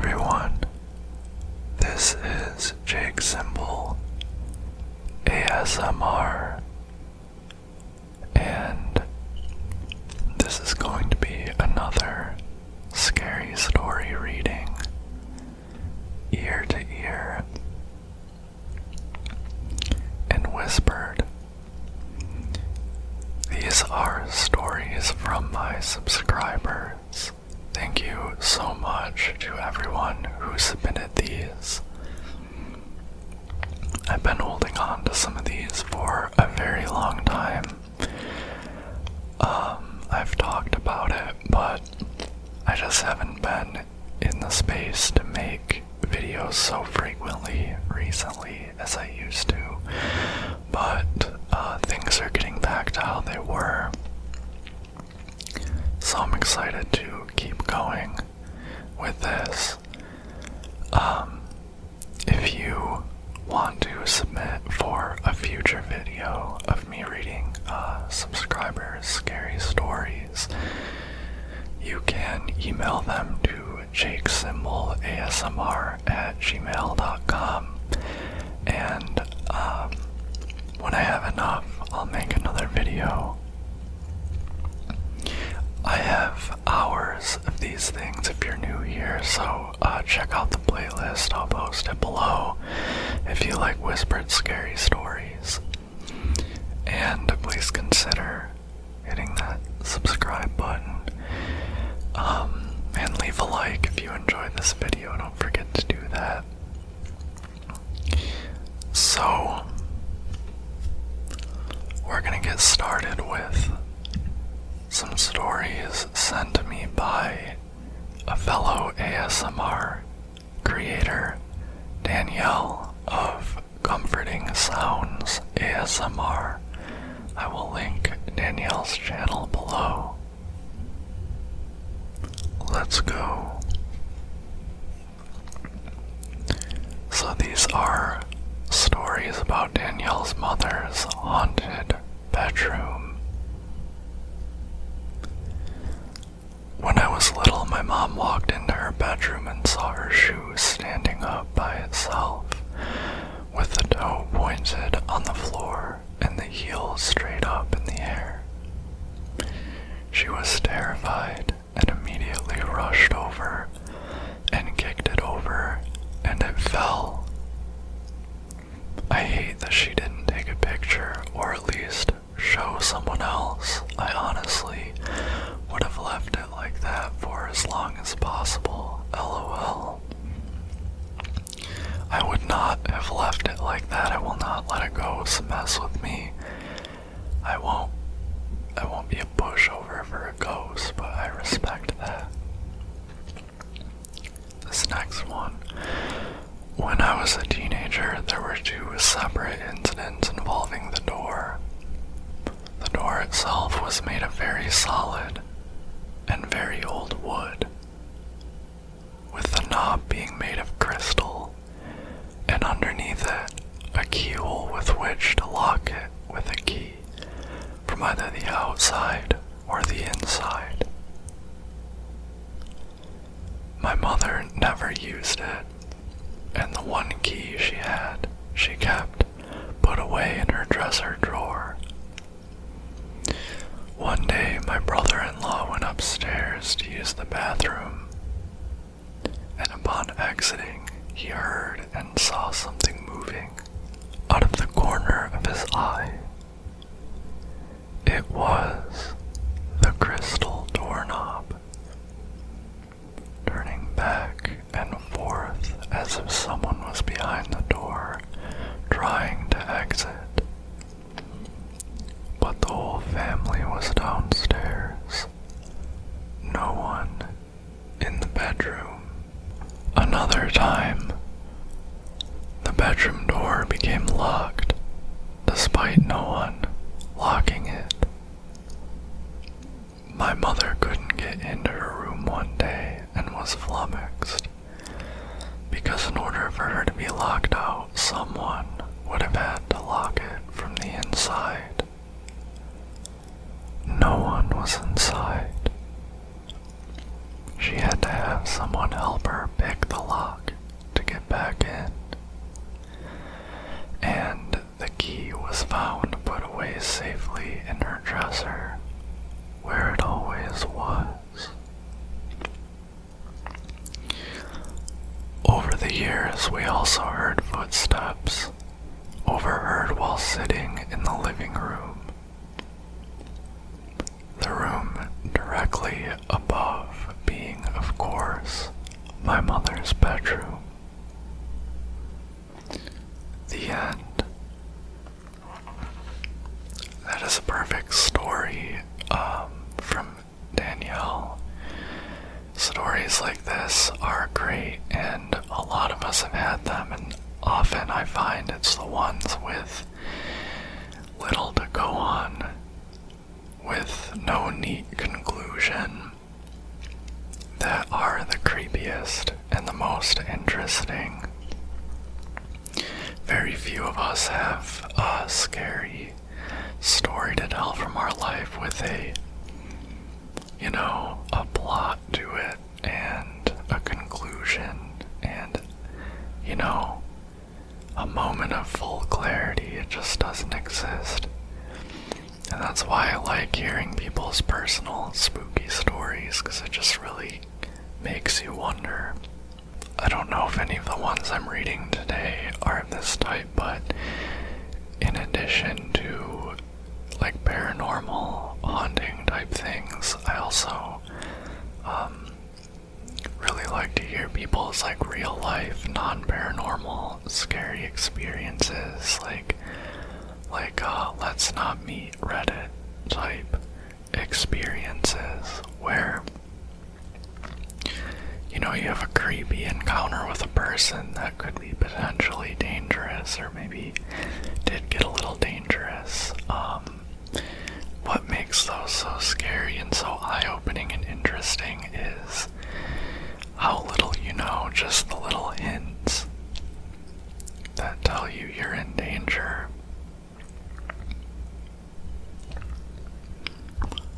everyone, this is Jake Symbol ASMR, and this is going to be another scary story reading, ear to ear, and whispered. These are stories from my subscribers. Thank you so much to everyone who submitted these. I've been holding on to some of these for a very long time. I've talked about it, but I just haven't been in the space to make videos so frequently recently as I used to. But things are getting back to how they were. So I'm excited to keep going with this. If you want to submit for a future video of me reading subscribers' scary stories, you can email them to jakesymbolasmr@gmail.com, and when I have enough, I'll make another video. I have hours of these things if you're new here, so check out the playlist. I'll post it below if you like whispered scary stories. And please consider hitting that subscribe button. And leave a like if you enjoyed this video. Don't forget to do that. So, we're gonna get started with some stories sent to me by a fellow ASMR creator, Danielle of Comforting Sounds ASMR. I will link Danielle's channel below. Let's go. So these are stories about Danielle's mother's haunted bedroom. When I was little, my mom walked into her bedroom and saw her shoe standing up by itself, with the toe pointed on the floor and the heel straight up in the air. She was terrified and immediately rushed over and kicked it over, and it fell. I hate that she didn't take a picture, or at least show someone else. I honestly would have left it like that for as long as possible. LOL. I would not have left it like that. I will not let a ghost mess with me. I won't be a pushover for a ghost, but I respect that. This next one. When I was a teenager, there were two separate incidents involving the door. The door itself was made of very solid and very old wood, with the knob being made of crystal, and underneath it, a keyhole with which to lock it with a key from either the outside or the inside. My mother never used it, and the one key she had, she kept put away in her dresser drawer. One day, my brother-in-law went upstairs to use the bathroom, and upon exiting, he heard and saw something moving out of the corner of his eye. It was the crystal doorknob, turning back and forth as if someone was behind the door, trying to exit. But the whole family was downstairs. No one in the bedroom. Another time, the bedroom door became locked, despite no one locking it. My mother couldn't get into her room one day and was flummoxed, because in order for her to be locked out, someone would have had to lock it from the inside. No one was inside. She had to have someone help her pick the lock to get back in, and the key was found put away safely in her dresser, where it always was. Over the years, we also heard footsteps, overheard while sitting in the living room. The room directly above being, of course, my mother's bedroom. The end. That is a perfect story from Danielle. Stories like this are great, and a lot of us have had them, and often I find it's the ones with little to go on, with no neat conclusion, that are the creepiest and the most interesting. Very few of us have a scary story to tell from our life with a plot to it and a conclusion and, a moment of full clarity. It just doesn't exist. And that's why I like hearing people's personal spooky stories, because it just really makes you wonder. I don't know if any of the ones I'm reading today are of this type, but in addition to like paranormal haunting type things, I also really like to hear people's like real life non-paranormal scary experiences, like let's not meet Reddit type experiences where you have a creepy encounter with a person that could be potentially dangerous, or maybe did get a little dangerous. What makes those so scary and so eye-opening and interesting is how little you know, just the little hints that tell you you're in danger.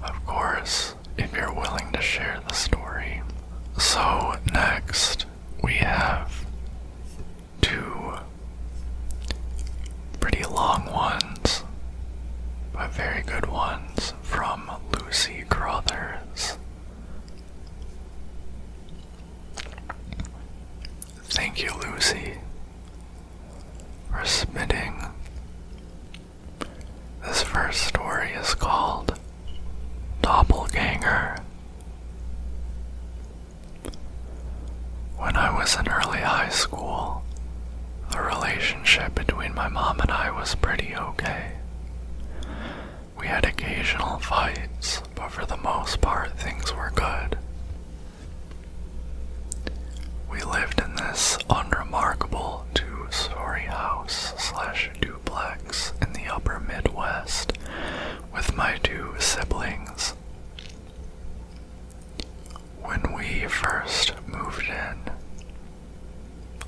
Of course, if you're willing to share the story. So next, we have two pretty long ones, but very good ones, from Lucy Carruthers. Thank you, Lucy, for submitting. This first story is called Doppelganger. When I was in early high school, the relationship between my mom and I was pretty okay. We had occasional fights, but for the most part, things were good. We lived in this unremarkable 2-story house / duplex in the upper Midwest with my 2 siblings. When we first moved in,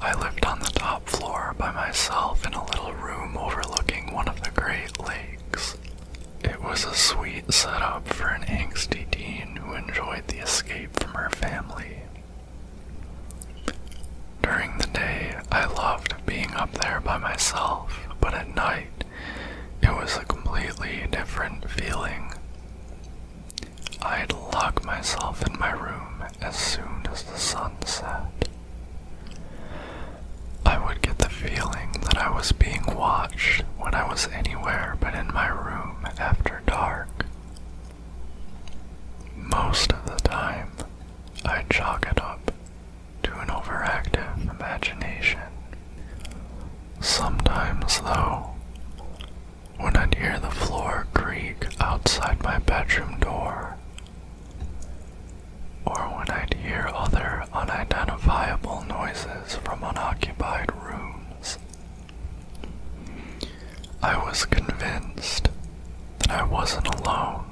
I lived on the top floor by myself in a little room overlooking one of the Great Lakes. It was a sweet setup for an angsty teen who enjoyed the escape from her family. During the day, I loved being up there by myself, but at night, it was a completely different feeling. I'd lock myself in my room as soon as the sun set. I would get the feeling that I was being watched when I was anywhere but in my room after dark. Most of the time, I'd chalk it up to an overactive imagination. Sometimes, though, when I'd hear the floor creak outside my bedroom door, or when I'd hear other unidentifiable noises from unoccupied rooms, I was convinced that I wasn't alone.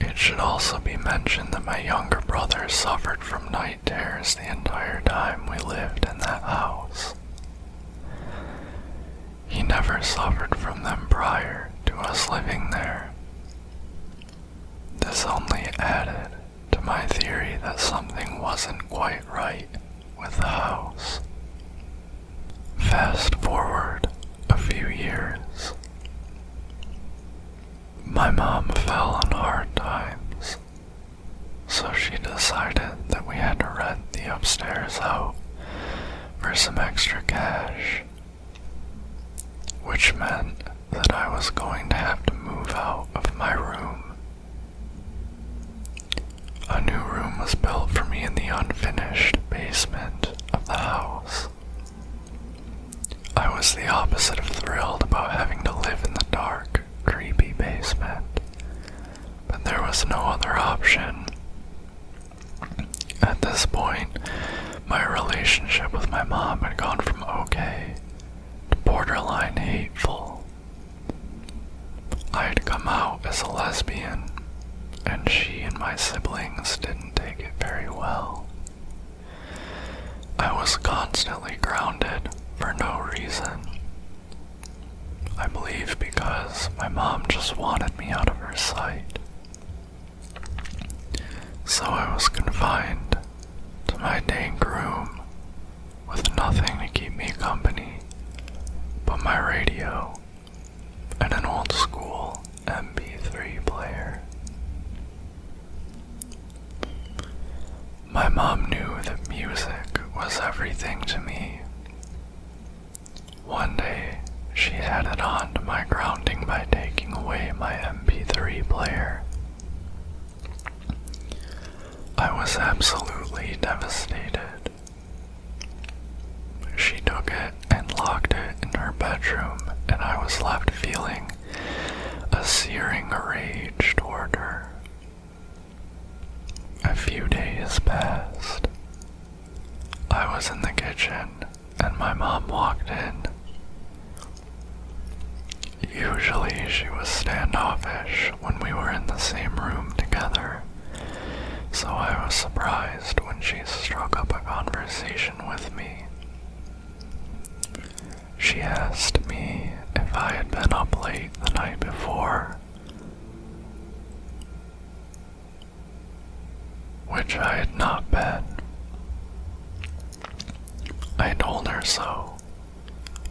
It should also be mentioned that my younger brother suffered from night terrors the entire time we lived in that house. He never suffered from them prior to us living there. This only added to my theory that something wasn't quite right with the house. Fast forward a few years. My mom fell on hard times, so she decided that we had to rent the upstairs out for some extra cash, which meant that I was going to have to move out of my room. A new room was built for me in the unfinished basement of the house. I was the opposite of thrilled about having to live in the dark, creepy basement, but there was no other option. At this point, my relationship with my mom had gone from okay to borderline hateful. I had come out as a lesbian, and she and my siblings didn't take it very well. I was constantly grounded for no reason. I believe because my mom just wanted me out of her sight. So I was confined to my dank room with nothing to keep me company but my radio and an old school MP3 player. My mom knew that music was everything to me. One day, she added on to my grounding by taking away my MP3 player. I was absolutely devastated. She took it and locked it in her bedroom, and I was left feeling a searing rage toward her. A few days passed. I was in the kitchen, and my mom walked in. Usually she was standoffish when we were in the same room together, so I was surprised when she struck up a conversation with me. She asked me if I had been up late the night before, which I had not been. I told her so,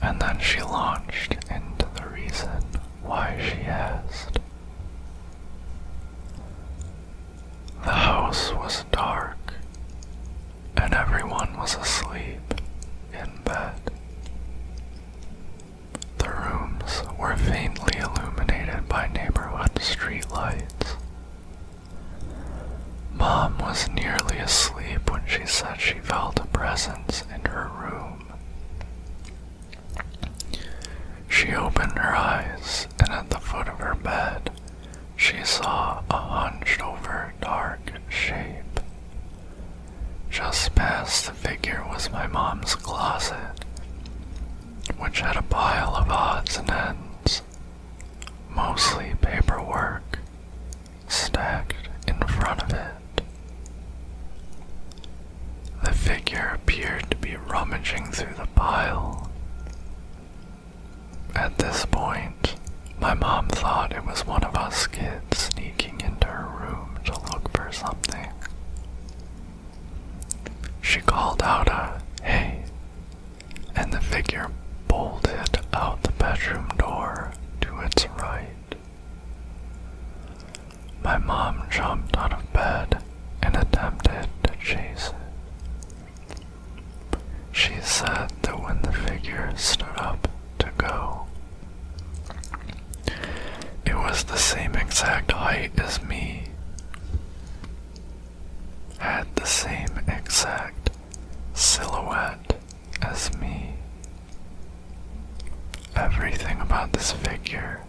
and then she launched into the reason why she asked. The house was dark, and everyone was asleep in bed. The rooms were faintly illuminated by neighborhood streetlights. Mom was nearly asleep when she said she felt a presence in her room. She opened her eyes, and at the foot of her bed, she saw a hunched-over dark shape. Just past the figure was my mom's closet, which had a pile of odds and ends, mostly paperwork, stacked in front of it. The figure appeared to be rummaging through the pile. At this point, my mom thought it was one of us kids sneaking into her room to look for something. She called out a "hey," and the figure bolted out the bedroom door to its right. My mom jumped out of bed and attempted to chase it. She said that when the figure stood up to go, it was the same exact height as me, had the same exact silhouette as me. Everything about this figure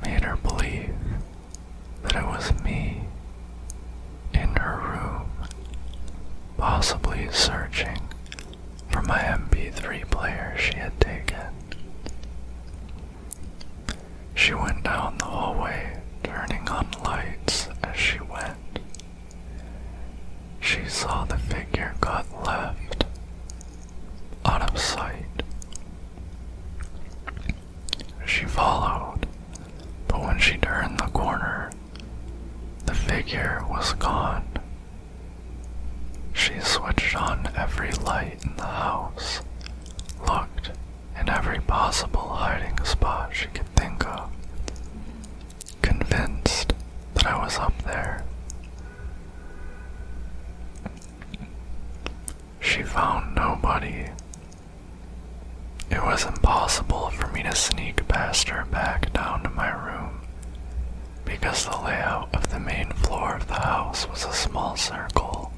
made her believe that it was me in her room, possibly searching for my MP3 player she had taken. She went down the hallway, turning on lights as she went. She saw the figure got left, out of sight. She followed, but when she turned the corner, the figure was gone switched on every light in the house, looked in every possible hiding spot she could think of, convinced that I was up there. She found nobody. It was impossible for me to sneak past her back down to my room, because the layout of the main floor of the house was a small circle.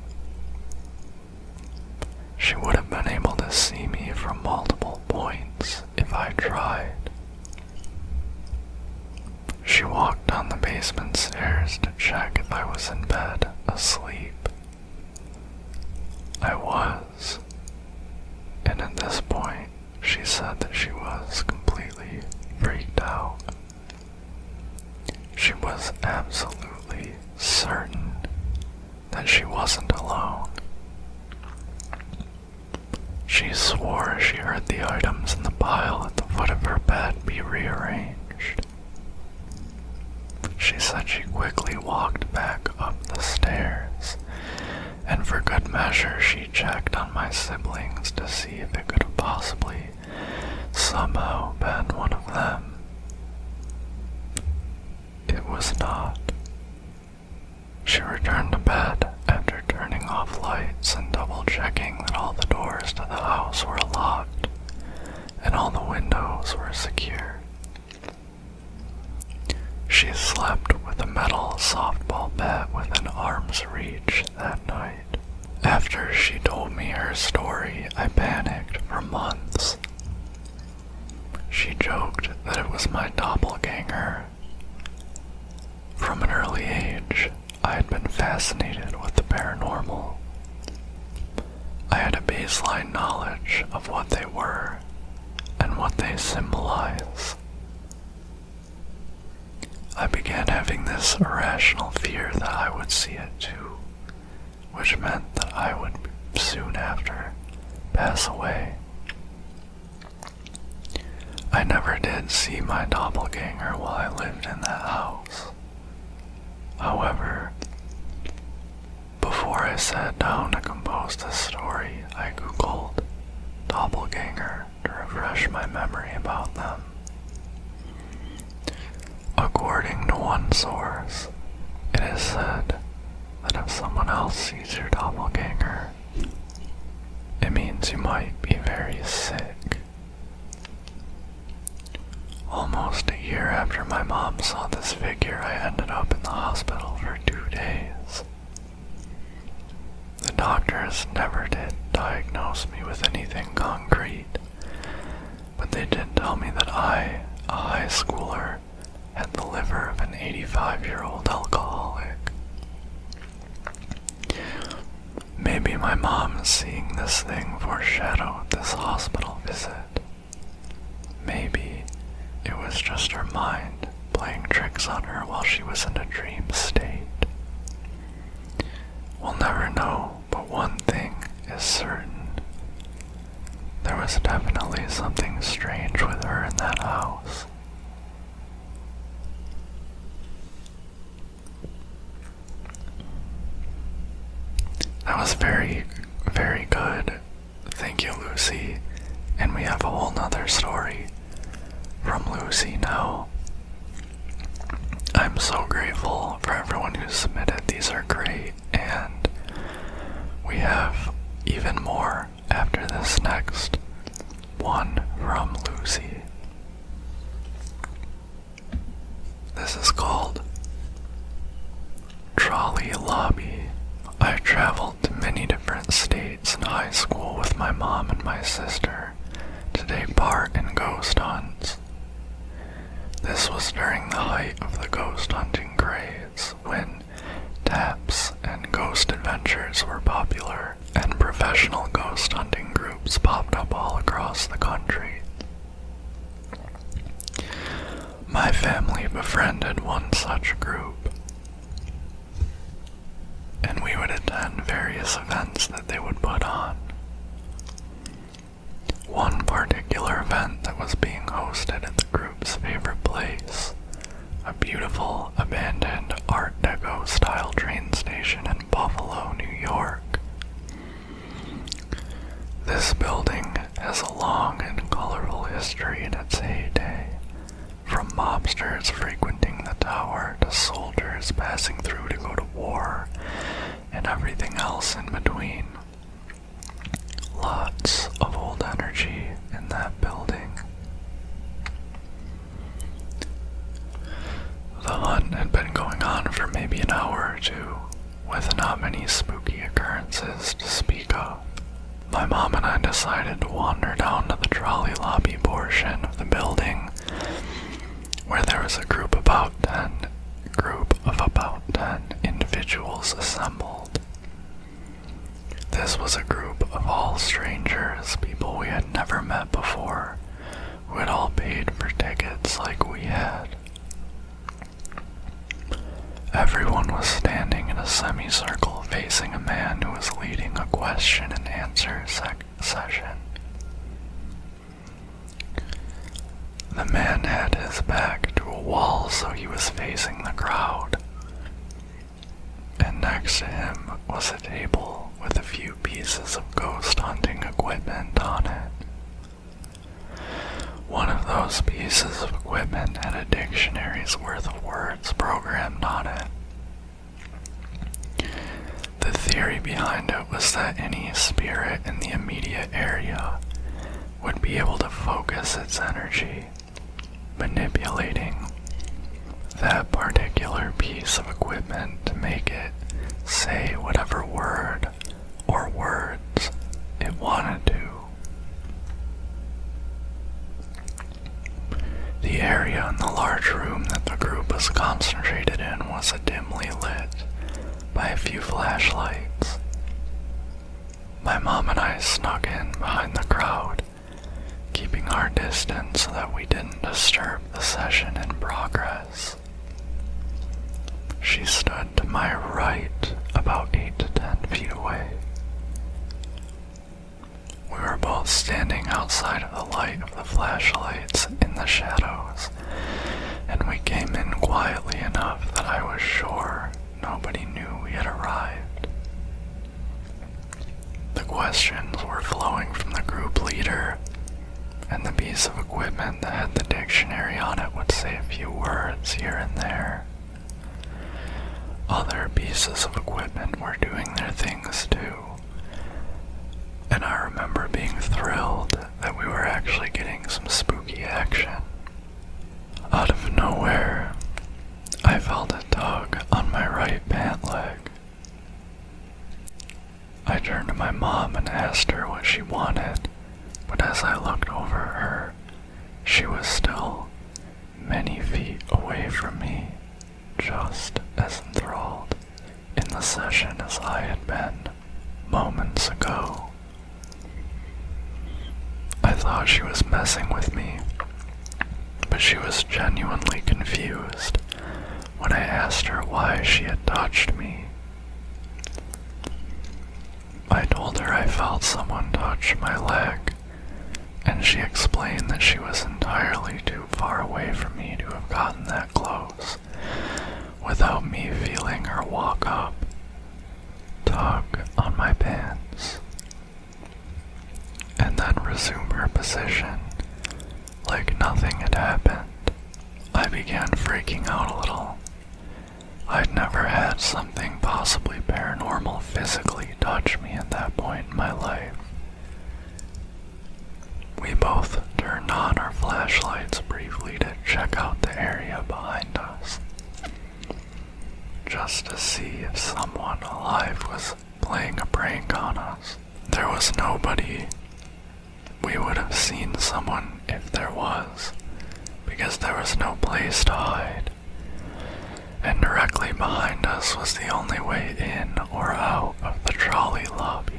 She would have been able to see me from multiple points if I tried. She walked down the basement stairs to check if I was in bed, asleep. I was, and at this point, she said that she was completely freaked out. She was absolutely certain that she wasn't alone. She swore she heard the items in the pile at the foot of her bed be rearranged. She said she quickly walked back up the stairs, and for good measure she checked on my siblings to see if it could have possibly somehow been one of them. It was not. She returned to bed after turning off lights and double-checking that all the doors to the house were locked and all the windows were secure. She slept with a metal softball bat within arm's reach that night. After she told me her story, I panicked for months. She joked that it was my doppelganger. From an early age, I had been fascinated with the paranormal. I had a baseline knowledge of what they were and what they symbolize. I began having this irrational fear that I would see it too, which meant that I would soon after pass away. I never did see my doppelganger while I lived in that house. However, before I sat down to compose this story, I googled doppelganger to refresh my memory about them. According to one source, it is said that if someone else sees your doppelganger, it means you might be very sick. Almost a year after my mom saw this figure, I ended up in the hospital for 2 days. The doctors never did diagnose me with anything concrete, but they did tell me that I, a high schooler, had the liver of an 85-year-old alcoholic. Maybe my mom seeing this thing foreshadowed this hospital visit. Maybe it was just her mind playing tricks on her while she was in a dream state. We'll never know, but one thing is certain. There was definitely something strange with her in that house. That was very, very good. Thank you, Lucy. And we have a whole nother story from Lucy now. I'm so grateful for everyone who submitted. These are great. And we have even more after this next one from Lucy. This is called Trolley Lobby. I traveled to many different states in high school with my mom and my sister to take part in ghost hunts. This was during the height of the ghost hunting craze, when taps and ghost adventures were popular and professional ghost hunting groups popped up all across the country. My family befriended one such group, and we would attend various events that they would put on. One particular event that was being hosted at the group's favorite place, a beautiful abandoned Art Deco style train station in Buffalo, New York. This building has a long and colorful history in its heyday, from mobsters frequenting the tower to soldiers passing through to go to war, and everything else in between. Lots of old energy in that building. The hunt had been going on for maybe an hour or two, with not many spooky occurrences to speak of. My mom and I decided to wander down to the trolley lobby portion of the building, where there was a group of about 10 individuals assembled. This was a group of all strangers, people we had never met before, who had all paid for tickets like we had. Everyone was standing in a semicircle facing a man who was leading a question and answer session. The man had his back to a wall, so he was facing the crowd, and next to him was a table with a few pieces of ghost hunting equipment on it. One of those pieces of equipment had a dictionary's worth of words programmed on it. The theory behind it was that any spirit in the immediate area would be able to focus its energy, manipulating that particular piece of equipment to make it say whatever word or words it wanted to. The area in the large room that the group was concentrated in was dimly lit by a few flashlights. My mom and I snuck in behind the crowd, keeping our distance so that we didn't disturb the session in progress. She stood to my right, about 8 to 10 feet away. We were both standing outside of the light of the flashlights in the shadows, and we came in quietly enough that I was sure nobody knew we had arrived. The questions were flowing from the group leader, and the piece of equipment that had the dictionary on it would say a few words here and there. Other pieces of equipment were doing their things too, and I remember being thrilled that we were actually getting some spooky action. Out of nowhere, I felt a tug on my right pant leg. I turned to my mom and asked her what she wanted, but as I looked over her, she was still many feet away from me, just as enthralled in the session as I had been moments ago. I thought she was messing with me, but she was genuinely confused when I asked her why she had touched me. I told her I felt someone touch my leg, and she explained that she was entirely too far away from me to have gotten that close without me feeling her walk up, tug on my pants, and then resume her position like nothing had happened. I began freaking out a little. I'd never had something possibly paranormal physically touch me at that point in my life. We both turned on our flashlights briefly to check out the area behind us, just to see if someone alive was playing a prank on us. There was nobody. We would have seen someone if there was, because there was no place to hide, and directly behind us was the only way in or out of the trolley lobby.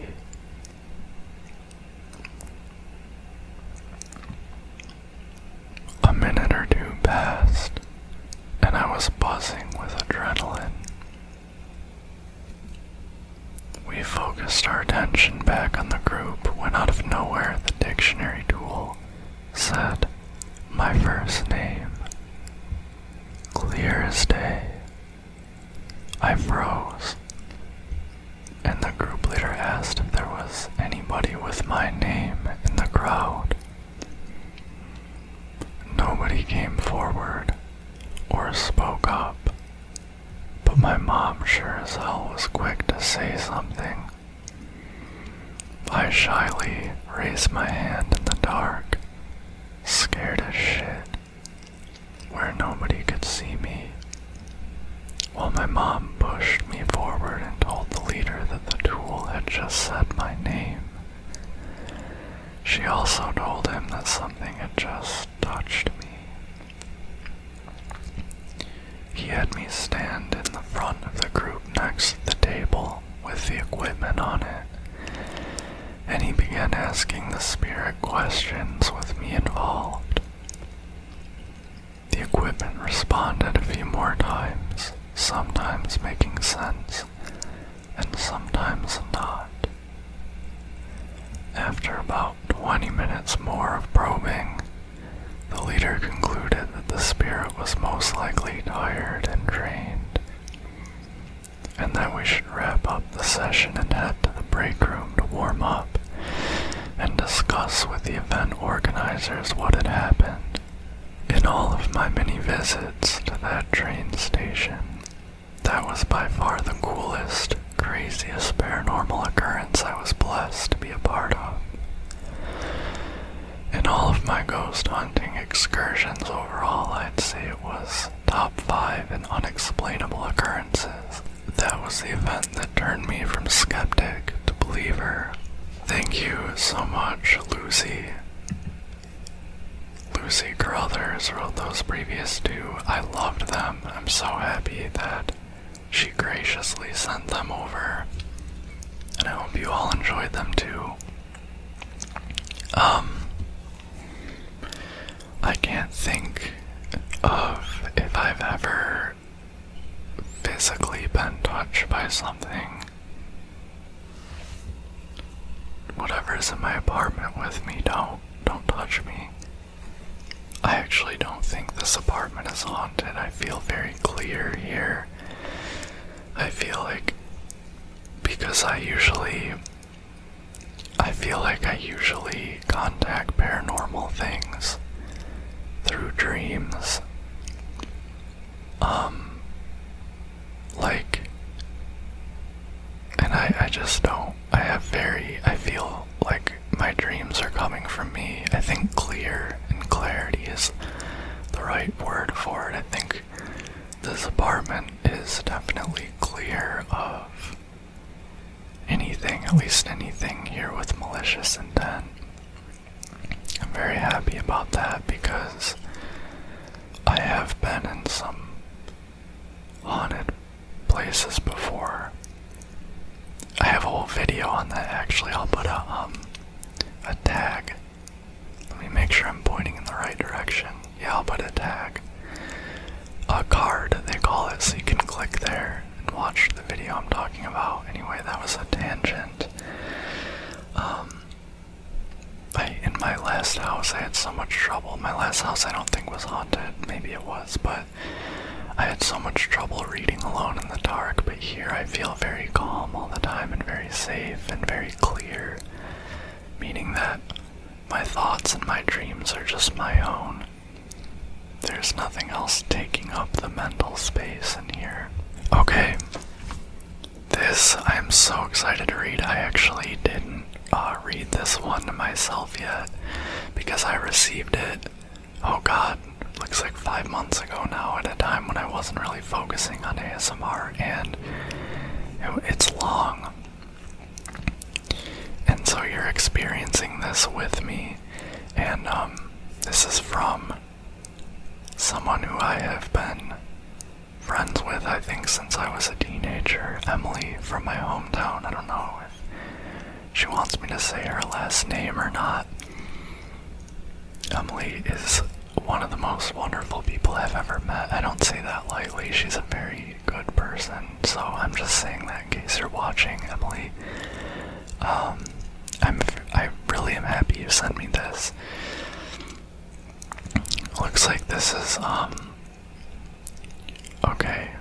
A minute or two passed, and I was buzzing with adrenaline. We focused our attention back on the group when out of nowhere the dictionary tool said my first name. Clear as day. I froze, and the group leader asked if there was anybody with my name. anything. I shyly raised my hand in the dark, scared as shit, where nobody could see me, while my mom pushed me forward and told the leader that the tool had just said my name. She also told him that something had just touched me. He had me stand in the front of the group next to the table with the equipment on it, and he began asking the spirit questions with me involved. The equipment responded a few more times, sometimes making sense, and sometimes not. After about 20 minutes more of probing, the leader concluded that the spirit was most likely tired and drained, and that we should wrap up the session and head to the break room to warm up and discuss with the event organizers what had happened. In all of my many visits to that train station, that was by far the coolest, craziest paranormal occurrence I was blessed to be a part of. In all of my ghost hunting excursions overall, I'd say it was top 5 in unexplainable occurrences. That was the event that turned me from skeptic to believer. Thank you so much, Lucy. Lucy Carruthers wrote those previous 2. I loved them. I'm so happy that she graciously sent them over, and I hope you all enjoyed them too. I can't think of if I've ever physically been touched by something. Whatever's in my apartment with me, don't touch me. I actually don't think this apartment is haunted. I feel very clear here. I feel like because I feel like I usually contact paranormal things through dreams. And I just don't, I feel like my dreams are coming from me. I think clear and clarity is the right word for it. I think this apartment is definitely clear of anything, at least anything here with malicious intent. I'm very happy about that because I have been in some haunted places before. I have a whole video on that actually. I'll put a tag. Let me make sure I'm pointing in the right direction. Yeah, I'll put a tag. A card, they call it, so you can click there and watch the video I'm talking about. Anyway, that was a tangent. In my last house, I had so much trouble. My last house I don't think was haunted. Maybe it was, but I had so much trouble reading alone in the dark. But here I feel very calm all the time and very safe and very clear, meaning that my thoughts and my dreams are just my own. There's nothing else taking up the mental space in here. Okay, this I'm so excited to read. I actually didn't read this one to myself yet because I received it, oh god, looks like 5 months ago now, at a time when I wasn't really focusing on ASMR, and it's long. And so you're experiencing this with me, and this is from someone who I have been friends with, I think, since I was a teenager, Emily from my hometown. I don't know if she wants me to say her last name or not. Emily is one of the most wonderful people I've ever met. I don't say that lightly. She's a very good person, so I'm just saying that in case you're watching, Emily. I really am happy you sent me this. Looks like this is, okay,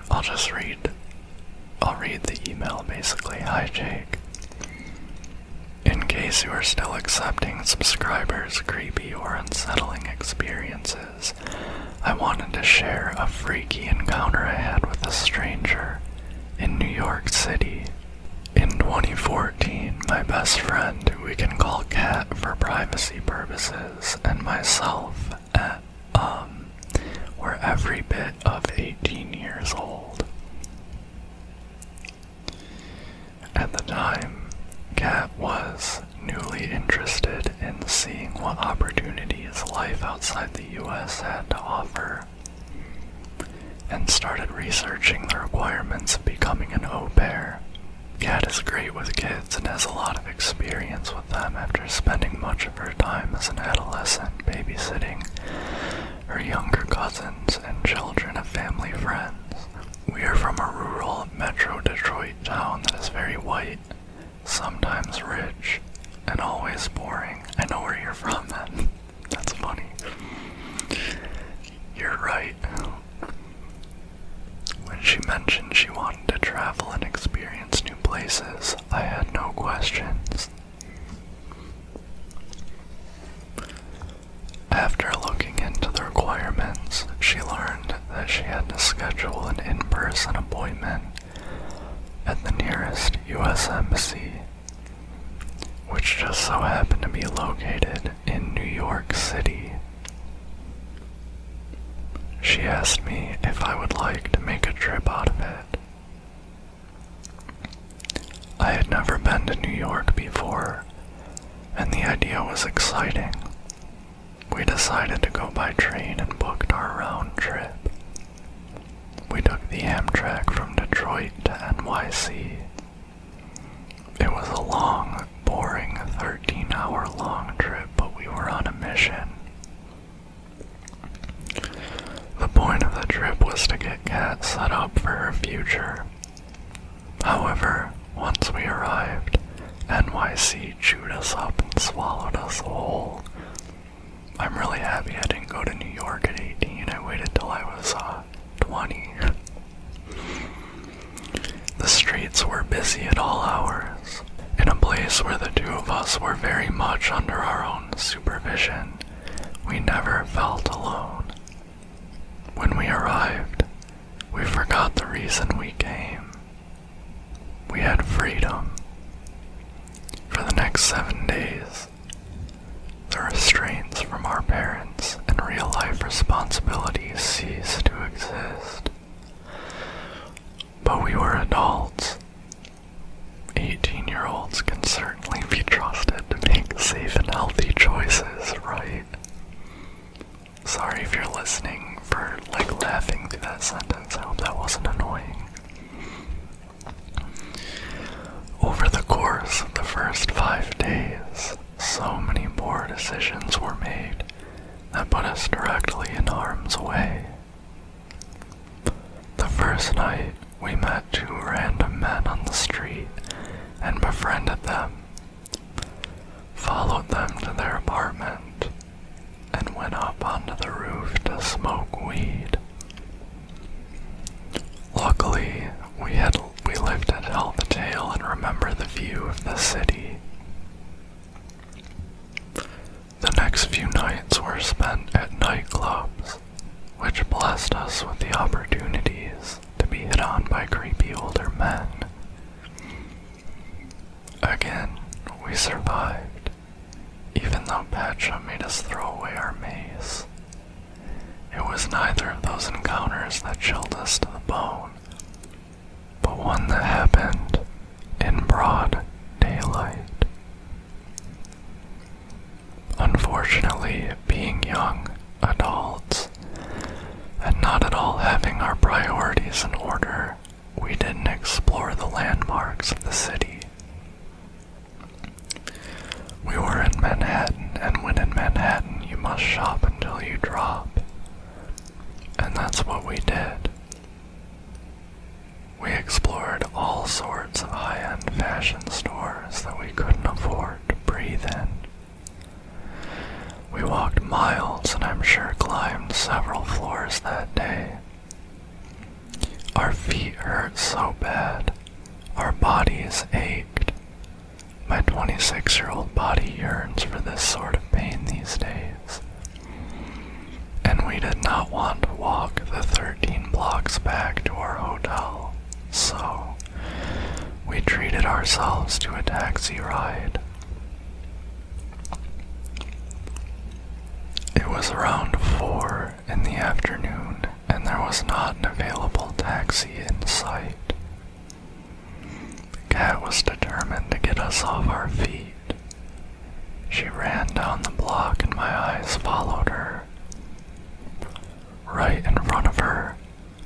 I'll read the email basically. Hi Jake. In case you are still accepting subscribers' creepy or unsettling experiences, I wanted to share a freaky encounter I had with a stranger in New York City. In 20 14, my best friend, who we can call Kat for privacy purposes, and myself were every bit of 18 years old. At the time, Kat was newly interested in seeing what opportunities life outside the US had to offer, and started researching the requirements of becoming an au pair. Kat is great with kids and has a lot of experience with them after spending much of her time as an adolescent babysitting her younger cousins and children of family friends. We are from a rural Metro Detroit town that is very white, sometimes rich, and always boring. I know where you're from, man. That's funny. You're right. When she mentioned she wanted to travel and experience new places, I had no questions. After looking into the requirements, she learned that she had to schedule an in-person appointment at the nearest US Embassy, which just so happened to be located in New York City. She asked me if I would like to make a trip out of it. I had never been to New York before, and the idea was exciting. We decided to go by train and booked our round trip. We took the Amtrak from Detroit to NYC. It was a long, boring 13-hour-long trip, but we were on a mission. The point of the trip was to get Kat set up for her future. However, once we arrived, NYC chewed us up and swallowed us whole. I'm really happy I didn't go to New York at 18. I waited till I was 20. The streets were busy at all hours. In a place where the two of us were very much under our own supervision, we never felt alone. When we arrived, we forgot the reason we came. We had freedom. For the next 7 days, the restraints from our parents and real-life responsibilities ceased to exist. But we were adults. 18-year-olds can certainly be trusted to make safe and healthy choices, right? Sorry if you're listening for, laughing through that sentence. I hope that wasn't annoying. Over the course of the first 5 days, so many poor decisions were made that put us directly in harm's way. The first night, we met 2 random men on the street and befriended them, followed them to their apartment, and went up onto the roof to smoke weed. Luckily, we lived to tell the tale and remember the view of the city. The next few nights were spent at nightclubs, which blessed us with the opportunities to be hit on by creepy older men. Again, we survived, even though Patcha made us throw away our mace. It was neither of those encounters that chilled us to the bone, but one that happened in broad daylight. Unfortunately, being young adults and not at all having our priorities in order, we didn't explore the landmarks of the city. We were in Manhattan, and when in Manhattan, you must shop until you drop. And that's what we did. We explored all sorts of high-end fashion stores that we couldn't afford to breathe in. We walked miles and I'm sure climbed several floors that day. Our feet hurt so bad, our bodies ached. My 26-year-old body yearns for this sort of pain these days. And we did not want to walk the 13 blocks back to our hotel, so we treated ourselves to a taxi ride. It was around 4 in the afternoon, and there was not an available taxi in sight. Kat was determined to get us off our feet. She ran down the block and my eyes followed her. Right in front of her,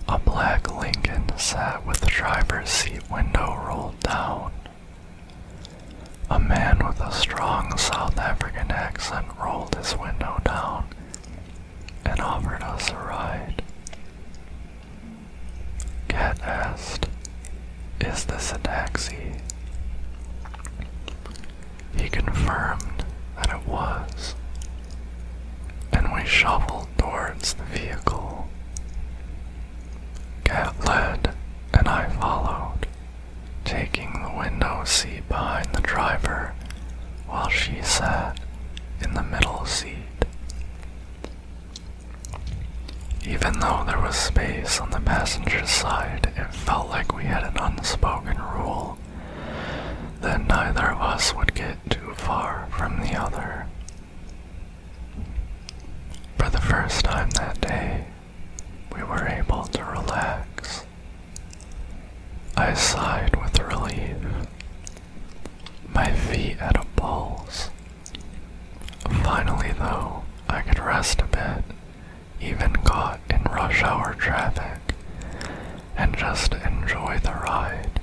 a black Lincoln sat with the driver's seat window rolled down. A man with a strong South African accent rolled his window down and offered us a ride. Kat asked, "Is this a taxi?" He confirmed that it was, and we shuffled towards the vehicle. Kat led, and I followed, taking the window seat behind the driver while she sat in the middle seat. Even though there was space on the passenger side, it felt like we had an unspoken rule that neither of us would get too far from the other. For the first time that day, we were able to relax. I sighed with relief. My feet had a pulse. Finally, though, I could rest a bit, even caught in rush hour traffic, and just enjoy the ride.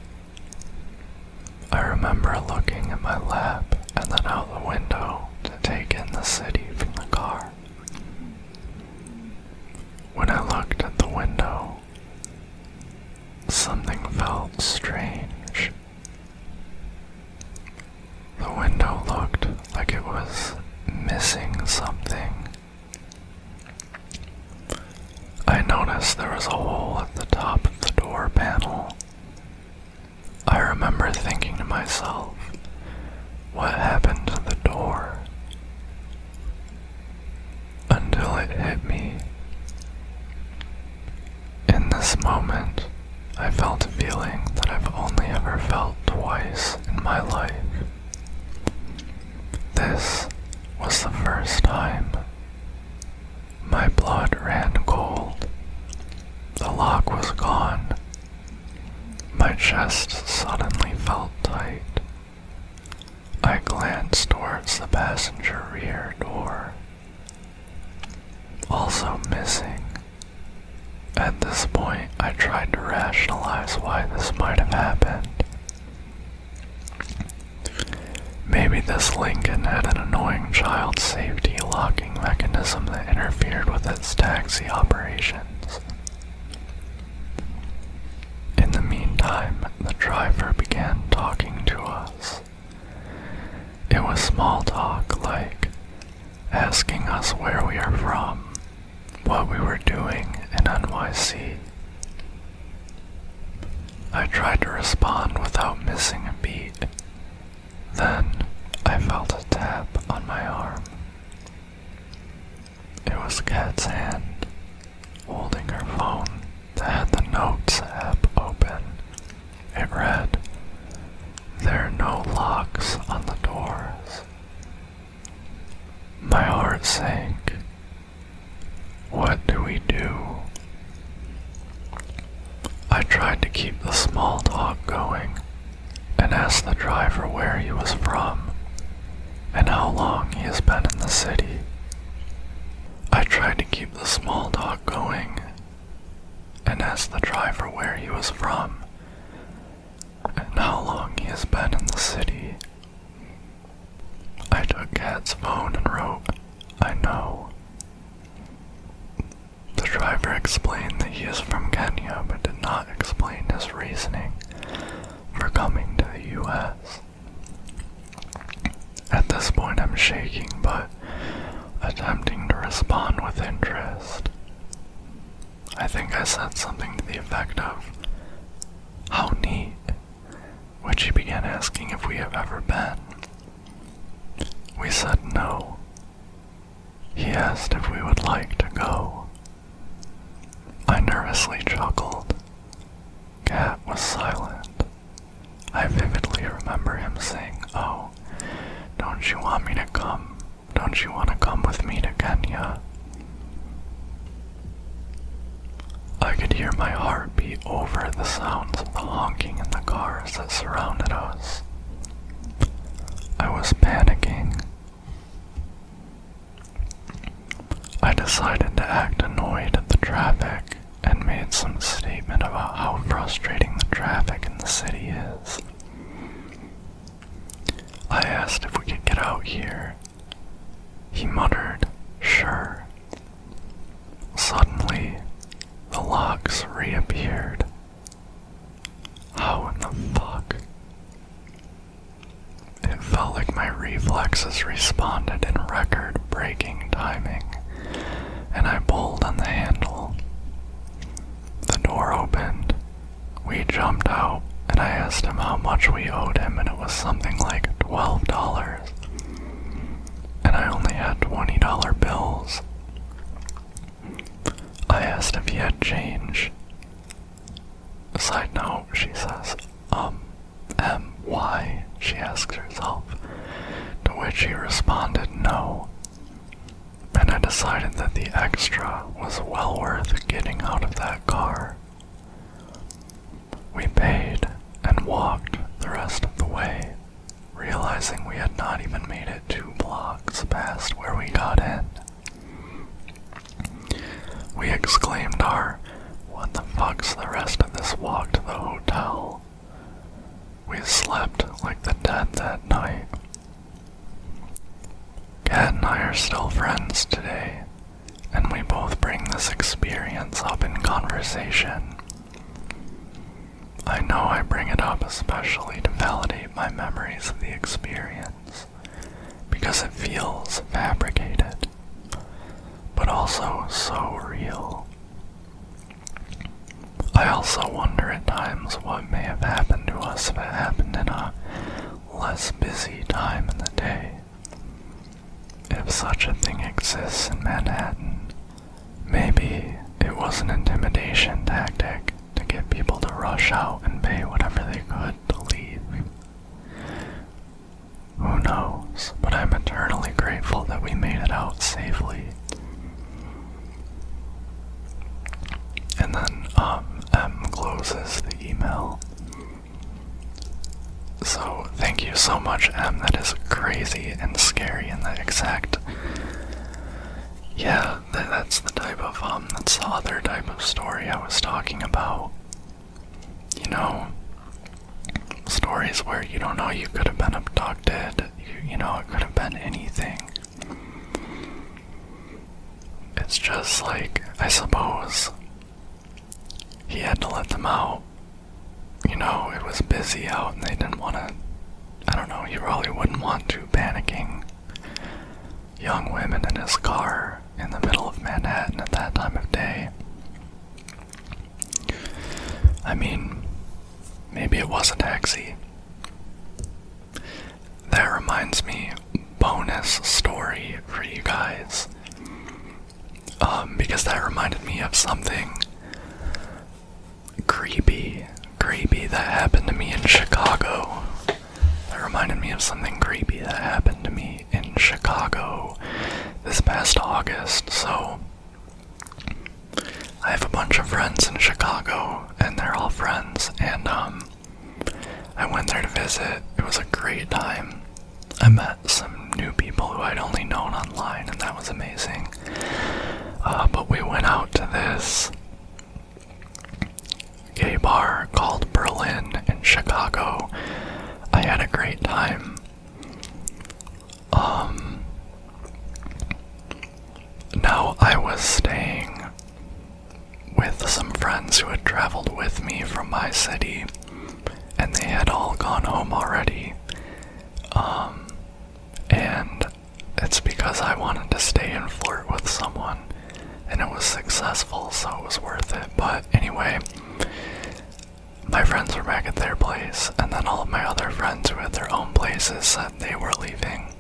I remember looking at my lap and then out the window to take in the city from the car. When I looked at the window, something felt strange. The window looked like it was missing something. I noticed there was a hole at the top of the door panel. I remember thinking to myself, what happened to the door? Until it hit me. In this moment, I felt a feeling that I've only ever felt twice in my life. This was the first time. My blood ran cold. The lock was gone. My chest suddenly felt tight. I glanced towards the passenger rear door. Also missing. At this point, I tried to rationalize why this might have happened. Maybe this Lincoln had an annoying child safety locking mechanism that interfered with its taxi operations. In the meantime, the driver began talking to us. It was small talk, like asking us where we are from, what we were doing in NYC. I tried to respond without missing a beat. Then, I felt a tap on my arm. It was Kat's hand, holding her phone that had the Notes app open. It read, "There are no locks on the doors." My heart sank. What do we do? I tried to keep the small talk going and asked the driver where he was from and how long he has been in the city. I tried to keep the small talk going and asked the driver where he was from and how long he has been in the city. I took Kat's phone and wrote, "I know." The driver explained that he is from Kenya but did not explain his reasoning for coming to the US. At this point I'm shaking but attempting to respond with interest. I think I said something to the effect of, "How neat," which he began asking if we have ever been. We said no. He asked if we would like to go. I nervously chuckled. Kat was silent. I vividly remember him saying, "Oh, don't you want me to come? Don't you want to come with me to Kenya?" I could hear my heart beat over the sounds of the honking in the cars that surrounded us. I was panicking. I decided to act annoyed at the traffic and made some statement about how frustrating the traffic in the city is. I asked if we could get out here. He muttered, "Sure." Suddenly, the locks reappeared. How in the fuck? It felt like my reflexes responded in record-breaking timing, and I pulled on the handle. The door opened. We jumped out, and I asked him how much we owed him, and it was something like $12. And I only had $20 bills. I asked if he had change. Side note, she says, why? She asks herself, to which he responded no. And I decided that the extra was well worth getting out of that car. We paid and walked the rest of the way, realizing we had not even made it 2 blocks past where we got in. We exclaimed our, "What the fuck's the rest of this walk to the hotel?" We slept like the dead that night. Kat and I are still friends today, and we both bring this experience up in conversation. I know I bring it up especially to validate my memories of the experience, because it feels fabricated, but also so real. I also wonder at times what may have happened to us if it happened in a less busy time in the day. If such a thing exists in Manhattan, maybe it was an intimidation tactic to get people to rush out and pay whatever they could to leave. Who knows, but I'm eternally grateful that we made it out safely. And then, M closes the email. So, thank you so much, M. That is crazy and scary and the exact... Yeah, that's the type of, that's the other type of story I was talking about. You know, stories where you don't know you could have been abducted, you know, it could have been anything. It's just like, I suppose, he had to let them out. You know, it was busy out and they didn't want to, I don't know, he probably wouldn't want to panicking young women in his car in the middle of Manhattan at that time of day. I mean, maybe it was a taxi. That reminds me, bonus story for you guys. Because that reminded me of something creepy that happened to me in Chicago. That reminded me of something creepy that happened to me in Chicago this past August. So, I have a bunch of friends in Chicago, and they're all friends, and I went there to visit. It was a great time. I met some new people who I'd only known online, and that was amazing. But we went out to this gay bar called Berlin in Chicago. I had a great time. Now I was staying with some friends who had traveled with me from my city, and they had all gone home already. And it's because I wanted to stay and flirt with someone, and it was successful, so it was worth it. But anyway, my friends were back at their place, and then all of my other friends who had their own places said they were leaving.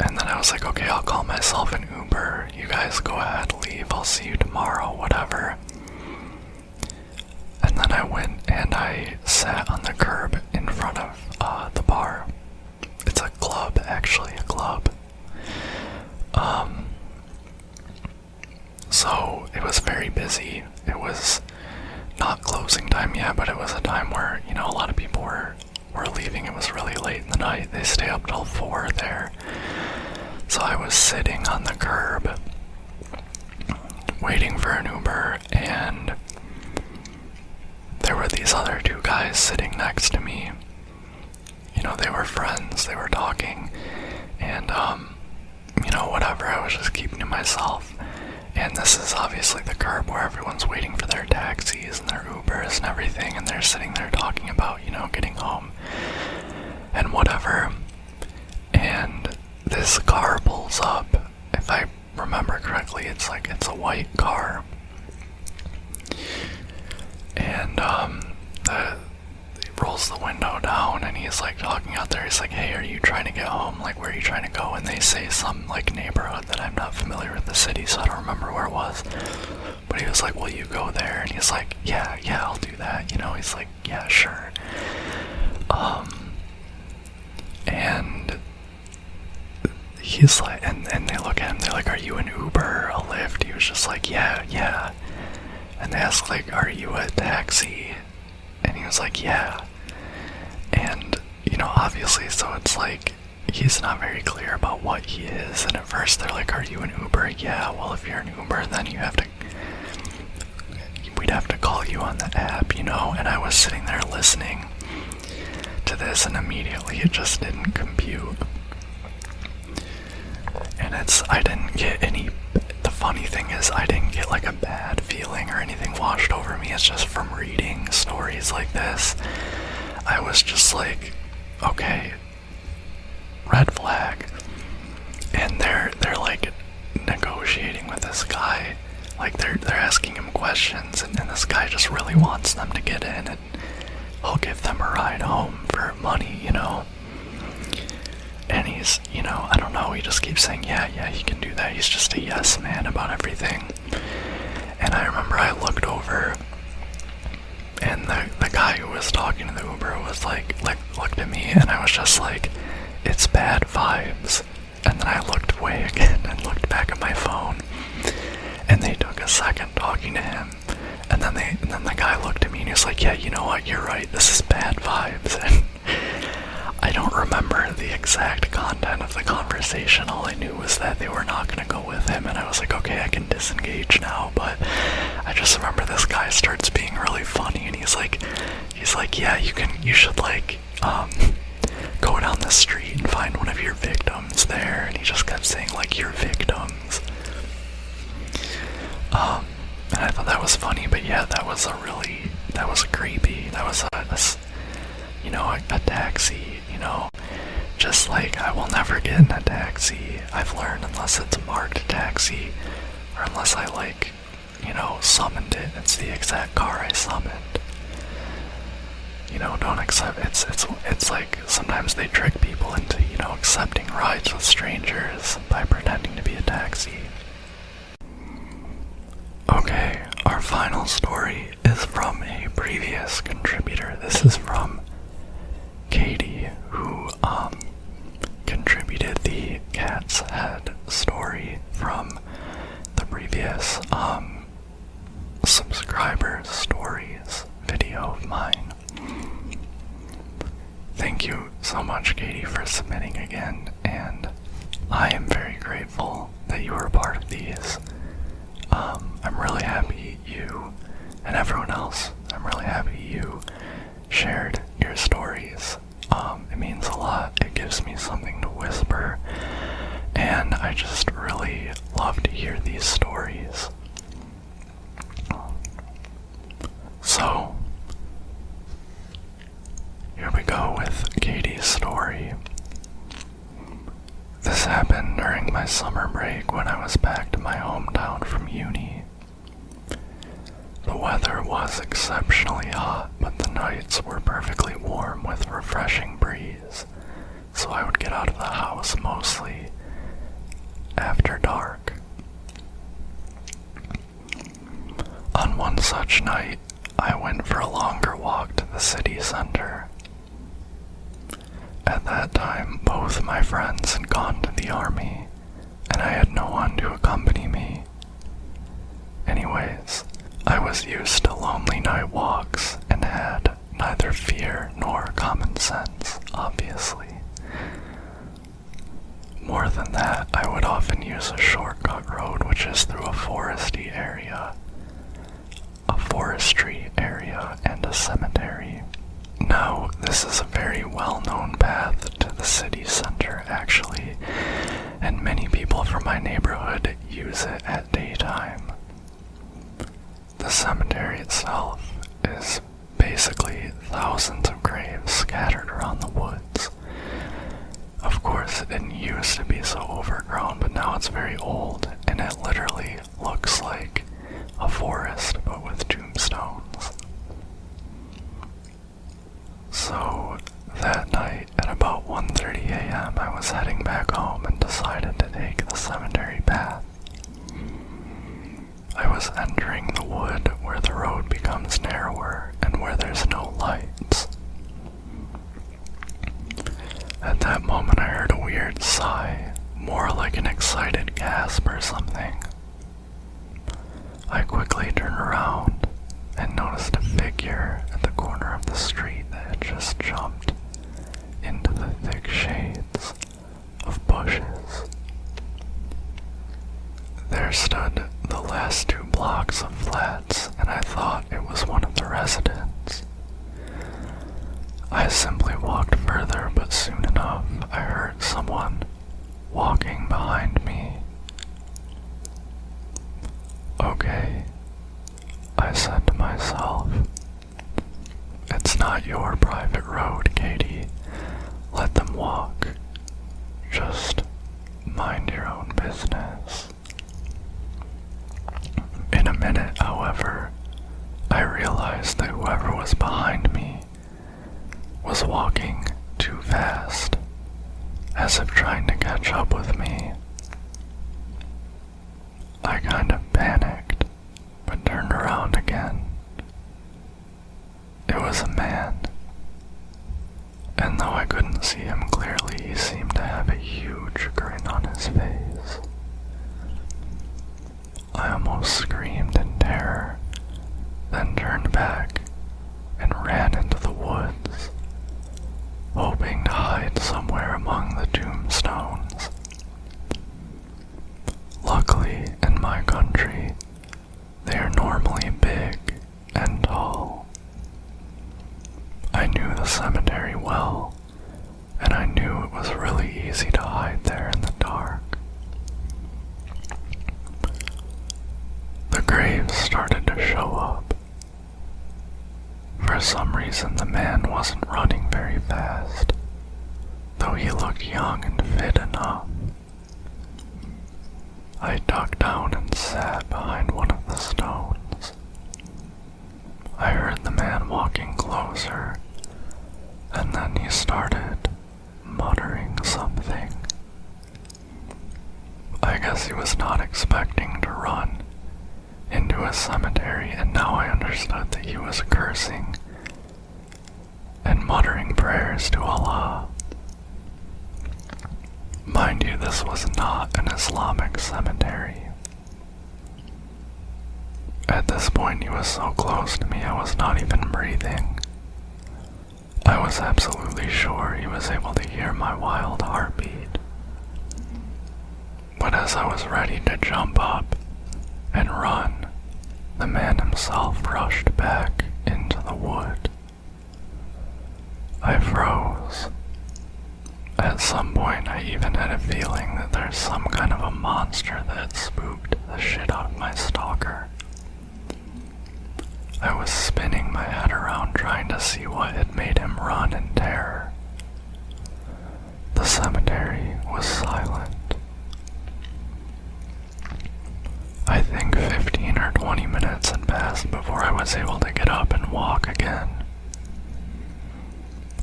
And then I was like, okay, I'll call myself an Uber. You guys go ahead, leave. I'll see you tomorrow, whatever. then I went and I sat on the curb in front of the bar. It's a club, actually, a club. So it was very busy. It was not closing time yet, but it was a time where, you know, a lot of people were leaving. It was really late in the night. They stay up till 4 there. So I was sitting on the curb waiting for an Uber, and there were these other two guys sitting next to me. You know, they were friends, they were talking, and you know, whatever, I was just keeping to myself. And this is obviously the curb where everyone's waiting for their taxis and their Ubers and everything, and they're sitting there talking about, you know, getting home and whatever. And this car pulls up. If I remember correctly, it's a white car. And he rolls the window down, and he's like talking out there. He's like, "Hey, are you trying to get home? Like, where are you trying to go?" And they say some like neighborhood that I'm not familiar with the city, so I don't remember where it was. But he was like, "Will you go there?" And he's like, yeah, I'll do that. You know, he's like, "Yeah, sure." And he's like, and they look at him, they're like, "Are you an Uber, a Lyft?" He was just like, yeah. And they ask, like, "Are you a taxi?" And he was like, "Yeah." And, you know, obviously, so it's like, he's not very clear about what he is. And at first they're like, "Are you an Uber?" "Yeah." "Well, if you're an Uber, then we'd have to call you on the app, you know?" And I was sitting there listening to this, and immediately it just didn't compute. And I didn't get any, the funny thing is, I didn't get like a bad feeling or anything washed over me. It's just from reading stories like this, I was just like, okay, red flag. And they're like negotiating with this guy, like they're asking him questions, and this guy just really wants them to get in, and he'll give them a ride home for money, you know. And he's, you know, I don't know, he just keeps saying, yeah, he can do that. He's just a yes man about everything. And I remember I looked over, and the guy who was talking to the Uber was like looked at me, and I was just like, "It's bad vibes." And then I looked away again and looked back at my phone, and they took a second talking to him, and then the guy looked at me and he was like, "Yeah, you know what, you're right, this is bad vibes." And I don't remember the exact content of the conversation. All I knew was that they were not going to go with him, and I was like, okay, I can disengage now. But I just remember this guy starts being really funny, and he's like, "Yeah, you should like go down the street and find one of your victims there." And he just kept saying like, "Your victims." And I thought that was funny, but yeah, that was creepy. That was you know, a taxi, you know, just like, I will never get in a taxi, I've learned, unless it's a marked taxi, or unless I like, you know, summoned it. It's the exact car I summoned. You know, don't accept, it's like, sometimes they trick people into, you know, accepting rides with strangers by pretending to be a taxi. Okay, our final story is from a previous contributor. This is from Katie, who contributed the cat's head story from the previous subscriber stories video of mine. Thank you so much, Katie, for submitting again, and I am very grateful that you were a part of these. I'm really happy you, and everyone else, I'm really happy you shared your stories. It means a lot. It gives me something to whisper, and I just really love to hear these stories. So, here we go with Katie's story. This happened during my summer break when I was back to my hometown from uni. The weather was exceptionally hot, but the nights were perfectly warm with a refreshing breeze, so I would get out of the house mostly after dark. On one such night, I went for a longer walk to the city center. At that time, both my friends had gone to the army, and I had no one to accompany me. Anyways, I was used to lonely night walks and had neither fear nor common sense, obviously. More than that, I would often use a shortcut road which is through a forestry area, and a cemetery. Now, this is a very well-known path to the city center, actually, and many people from my neighborhood use it at daytime. The cemetery itself is basically thousands of graves scattered around the woods. Of course, it didn't used to be so overgrown, but now it's very old, and it literally looks like a forest, but with tombstones. So, that night, at about 1:30 a.m., I was heading back home and decided to take the cemetery path. I was entering the wood where the road becomes narrower and where there's no lights. At that moment, I heard a weird sigh, more like an excited gasp or something. I quickly turned around and noticed a figure at the corner of the street that had just jumped into the thick shades of bushes. There stood the last 2 blocks of flats, and I thought it was one of the residents. I simply walked further, but soon enough I heard someone walking behind me. Okay, I said to myself, it's not your private road, Katie. Let them walk. Just mind your own business. In a minute, however, I realized that whoever was behind me was walking too fast, as if trying to catch up with me. I kind of panicked, but turned around again. It was a man, and though I couldn't see him clearly, he seemed to have a huge grin on his face. I almost screamed in terror, then turned back and ran into the woods, hoping to hide somewhere among the tombstones. Luckily, in my country, they are normally big and tall. I knew the cemetery well, and I knew it was really easy to hide there in the dark. The graves started to show up. For some reason, the man wasn't running very fast, though he looked young and fit enough. I ducked down and sat behind one of the stones. I heard the man walking closer, and then he started muttering something. I guess he was not expecting to run into a cemetery, and now I understood that he was cursing and muttering prayers to Allah. Mind you, this was not an Islamic cemetery. At this point, he was so close to me I was not even breathing. I was absolutely sure he was able to hear my wild heartbeat. But as I was ready to jump up and run, the man himself rushed back into the wood. I froze. At some point, I even had a feeling that there's some kind of a monster that spooked the shit out of my stalker. I was spinning my head around trying to see what had made him run in terror. The cemetery was silent. I think 15 or 20 minutes had passed before I was able to get up and walk again.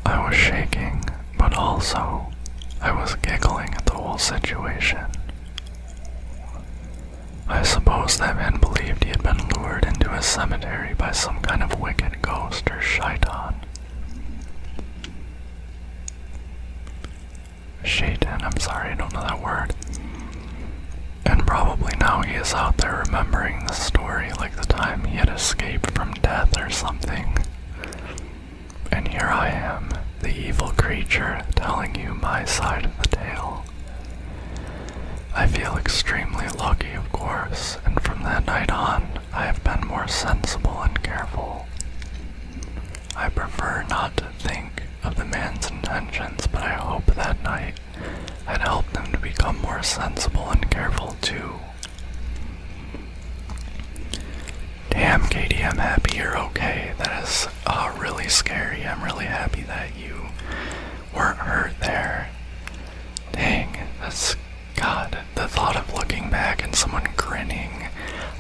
I was shaking, but also I was giggling at the whole situation. I suppose that man believed he had been lured into a cemetery by some kind of wicked ghost or shaitan. Shaitan, I'm sorry, I don't know that word. And probably now he is out there remembering the story like the time he had escaped from death or something. And here I am, the evil creature, telling you my side of the tale. I feel extremely lucky, of course, and from that night on, I have been more sensible and careful. I prefer not to think of the man's intentions, but I hope that night had helped him to become more sensible and careful too. Damn, Katie, I'm happy you're okay. That is really scary. I'm really happy that you weren't hurt there. Dang, God, the thought of looking back and someone grinning.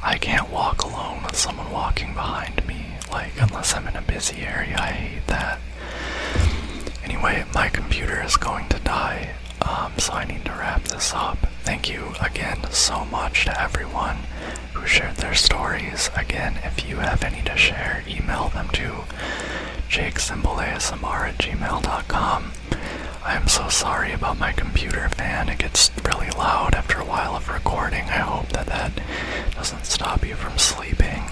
I can't walk alone with someone walking behind me, unless I'm in a busy area. I hate that. Anyway, my computer is going to die, so I need to wrap this up. Thank you again so much to everyone who shared their stories. Again, if you have any to share, email them to jakesymbolasmr@gmail.com. I am so sorry about my computer fan. It gets really loud after a while of recording. I hope that doesn't stop you from sleeping.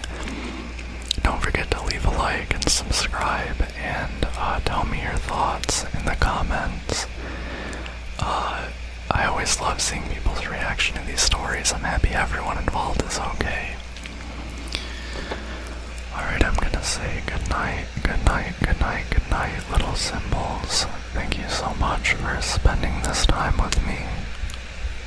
Don't forget to leave a like and subscribe, and tell me your thoughts in the comments. I always love seeing people's reaction to these stories. I'm happy everyone involved is okay. Alright, I'm gonna say good night, good night, good night, good night, little symbols. Thank you so much for spending this time with me.